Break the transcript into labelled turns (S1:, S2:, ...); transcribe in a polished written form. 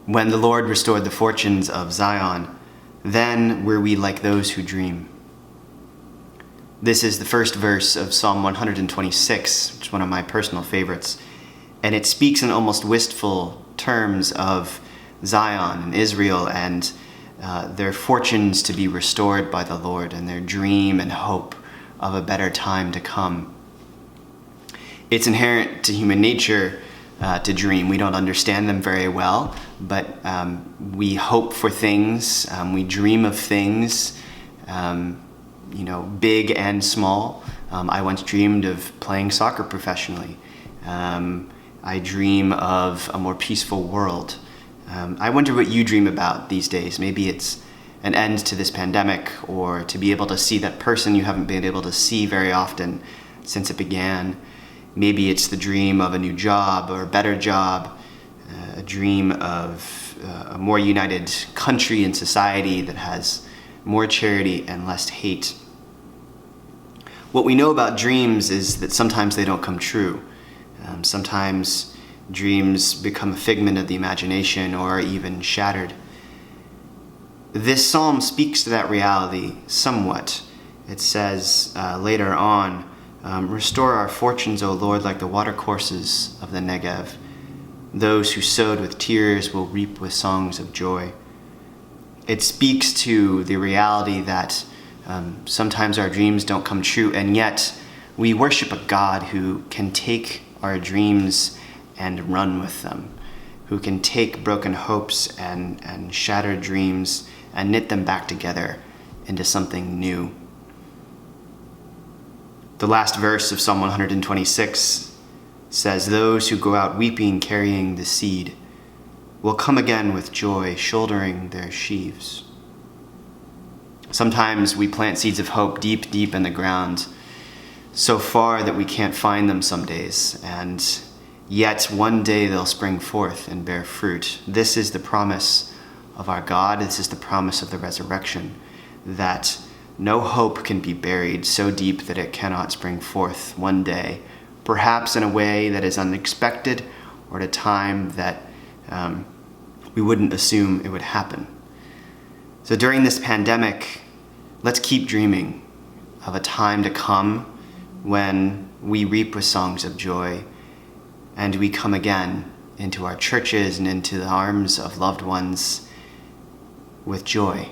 S1: When the Lord restored the fortunes of Zion, then were we like those who dream. This is the first verse of Psalm 126, which is one of my personal favorites, and it speaks in almost wistful terms of Zion and Israel and their fortunes to be restored by the Lord and their dream and hope of a better time to come. It's inherent to human nature to dream. We don't understand them very well, but we hope for things, we dream of things, big and small. I once dreamed of playing soccer professionally. I dream of a more peaceful world. I wonder what you dream about these days. Maybe it's an end to this pandemic, or to be able to see that person you haven't been able to see very often since it began. Maybe it's the dream of a new job or a better job, a dream of a more united country and society that has more charity and less hate. What we know about dreams is that sometimes they don't come true. Sometimes dreams become a figment of the imagination or are even shattered. This psalm speaks to that reality somewhat. It says later on, restore our fortunes, O Lord, like the watercourses of the Negev. Those who sowed with tears will reap with songs of joy. It speaks to the reality that sometimes our dreams don't come true, and yet we worship a God who can take our dreams and run with them, who can take broken hopes and shattered dreams and knit them back together into something new. The last verse of Psalm 126 says, those who go out weeping, carrying the seed, will come again with joy, shouldering their sheaves. Sometimes we plant seeds of hope deep, deep in the ground, so far that we can't find them some days, and yet one day they'll spring forth and bear fruit. This is the promise of our God. This is the promise of the resurrection, that no hope can be buried so deep that it cannot spring forth one day, perhaps in a way that is unexpected or at a time that we wouldn't assume it would happen. So during this pandemic, let's keep dreaming of a time to come when we reap with songs of joy and we come again into our churches and into the arms of loved ones with joy.